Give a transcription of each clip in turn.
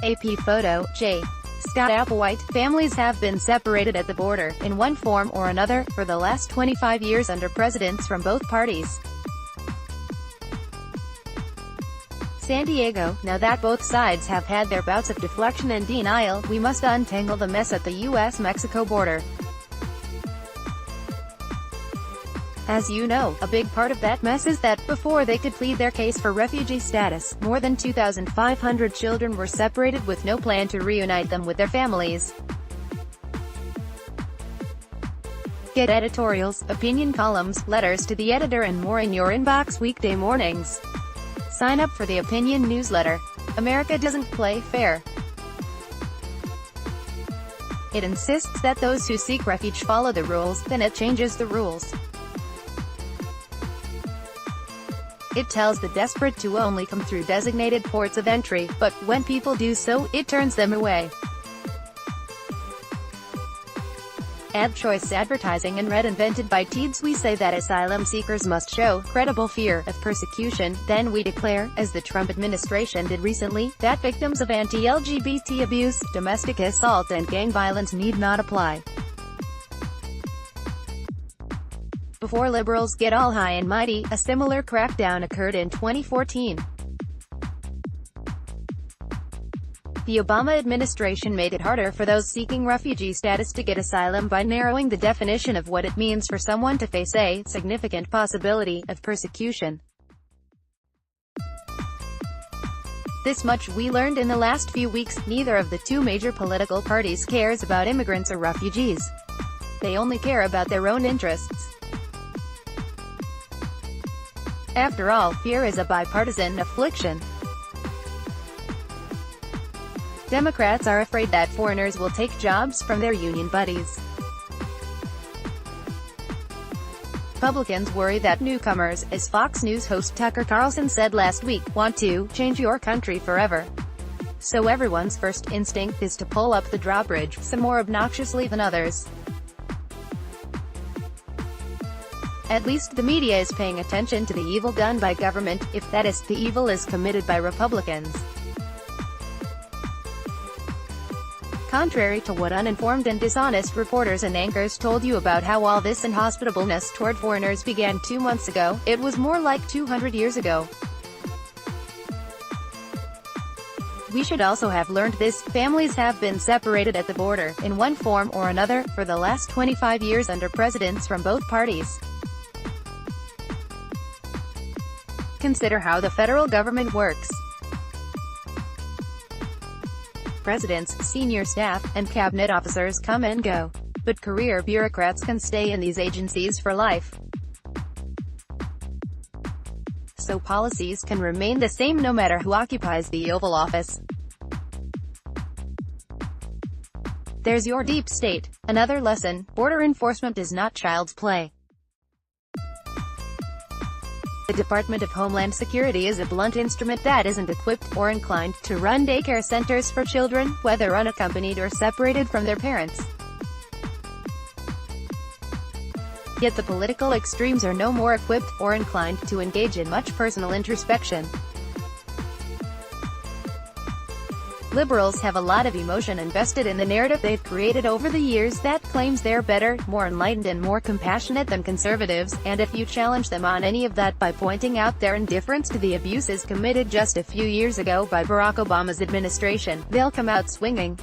AP photo, J. Scott Applewhite. Families have been separated at the border, in one form or another, for the last 25 years under presidents from both parties. San Diego. Now that both sides have had their bouts of deflection and denial, we must untangle the mess at the U.S.-Mexico border. As you know, a big part of that mess is that, before they could plead their case for refugee status, more than 2,500 children were separated with no plan to reunite them with their families. Get editorials, opinion columns, letters to the editor and more in your inbox weekday mornings. Sign up for the opinion newsletter. America doesn't play fair. It insists that those who seek refuge follow the rules, then it changes the rules. It tells the desperate to only come through designated ports of entry, but when people do so, it turns them away. Ad choice advertising and red invented by teens. We say that asylum seekers must show credible fear of persecution, then we declare, as the Trump administration did recently, that victims of anti-LGBT abuse, domestic assault and gang violence need not apply. Before liberals get all high and mighty, a similar crackdown occurred in 2014. The Obama administration made it harder for those seeking refugee status to get asylum by narrowing the definition of what it means for someone to face a significant possibility of persecution. This much we learned in the last few weeks: neither of the two major political parties cares about immigrants or refugees. They only care about their own interests. After all, fear is a bipartisan affliction. Democrats are afraid that foreigners will take jobs from their union buddies. Republicans worry that newcomers, as Fox News host Tucker Carlson said last week, want to change your country forever. So everyone's first instinct is to pull up the drawbridge, some more obnoxiously than others. At least the media is paying attention to the evil done by government, if that is, the evil is committed by Republicans. Contrary to what uninformed and dishonest reporters and anchors told you about how all this inhospitableness toward foreigners began 2 months ago, it was more like 200 years ago. We should also have learned this: families have been separated at the border, in one form or another, for the last 25 years under presidents from both parties. Consider how the federal government works. Presidents, senior staff, and cabinet officers come and go. But career bureaucrats can stay in these agencies for life. So policies can remain the same no matter who occupies the Oval Office. There's your deep state. Another lesson: border enforcement is not child's play. The Department of Homeland Security is a blunt instrument that isn't equipped or inclined to run daycare centers for children, whether unaccompanied or separated from their parents. Yet the political extremes are no more equipped or inclined to engage in much personal introspection. Liberals have a lot of emotion invested in the narrative they've created over the years that claims they're better, more enlightened and more compassionate than conservatives, and if you challenge them on any of that by pointing out their indifference to the abuses committed just a few years ago by Barack Obama's administration, they'll come out swinging.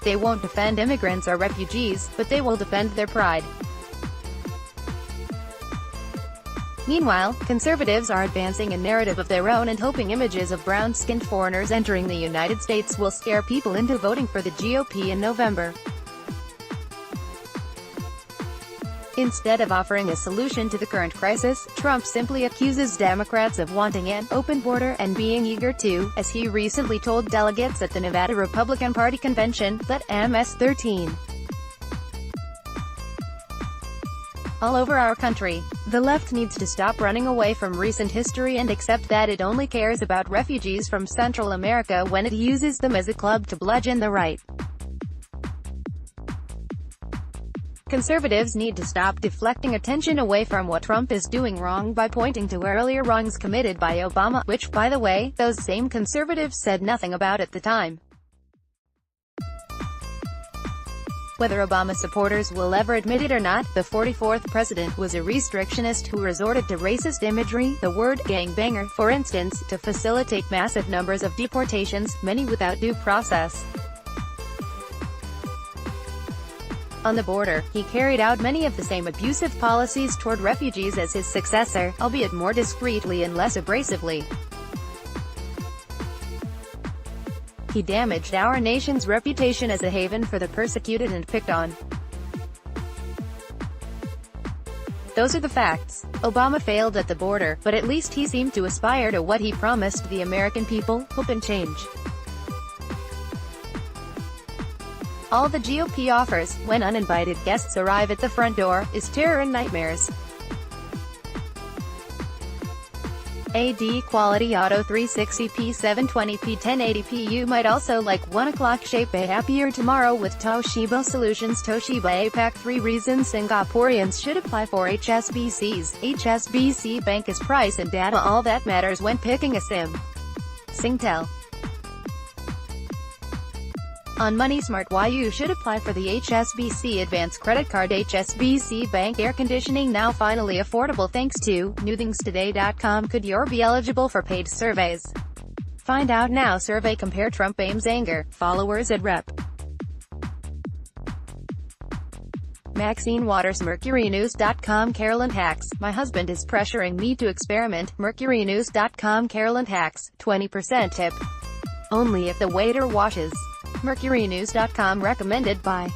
They won't defend immigrants or refugees, but they will defend their pride. Meanwhile, conservatives are advancing a narrative of their own and hoping images of brown-skinned foreigners entering the United States will scare people into voting for the GOP in November. Instead of offering a solution to the current crisis, Trump simply accuses Democrats of wanting an open border and being eager to, as he recently told delegates at the Nevada Republican Party convention, let MS-13 all over our country. The left needs to stop running away from recent history and accept that it only cares about refugees from Central America when it uses them as a club to bludgeon the right. Conservatives need to stop deflecting attention away from what Trump is doing wrong by pointing to earlier wrongs committed by Obama, which, by the way, those same conservatives said nothing about at the time. Whether Obama supporters will ever admit it or not, the 44th president was a restrictionist who resorted to racist imagery, the word gangbanger, for instance, to facilitate massive numbers of deportations, many without due process. On the border, he carried out many of the same abusive policies toward refugees as his successor, albeit more discreetly and less abrasively. He damaged our nation's reputation as a haven for the persecuted and picked on. Those are the facts. Obama failed at the border, but at least he seemed to aspire to what he promised the American people: hope and change. All the GOP offers, when uninvited guests arrive at the front door, is terror and nightmares. AD Quality Auto 360p 720p 1080p. You might also like 1 o'clock. Shape a happier tomorrow with Toshiba Solutions. Toshiba APAC. 3 reasons Singaporeans should apply for HSBC's. HSBC Bank is price and data all that matters when picking a SIM. Singtel. On Money Smart, why you should apply for the HSBC Advance Credit Card. HSBC Bank Air Conditioning now finally affordable thanks to newthingstoday.com. Could you be eligible for paid surveys? Find out now. Survey compare Trump aims anger followers at Rep. Maxine Waters. MercuryNews.com. Carolyn Hacks. My husband is pressuring me to experiment. MercuryNews.com. Carolyn Hacks. 20% tip. Only if the waiter washes. MercuryNews.com. Recommended by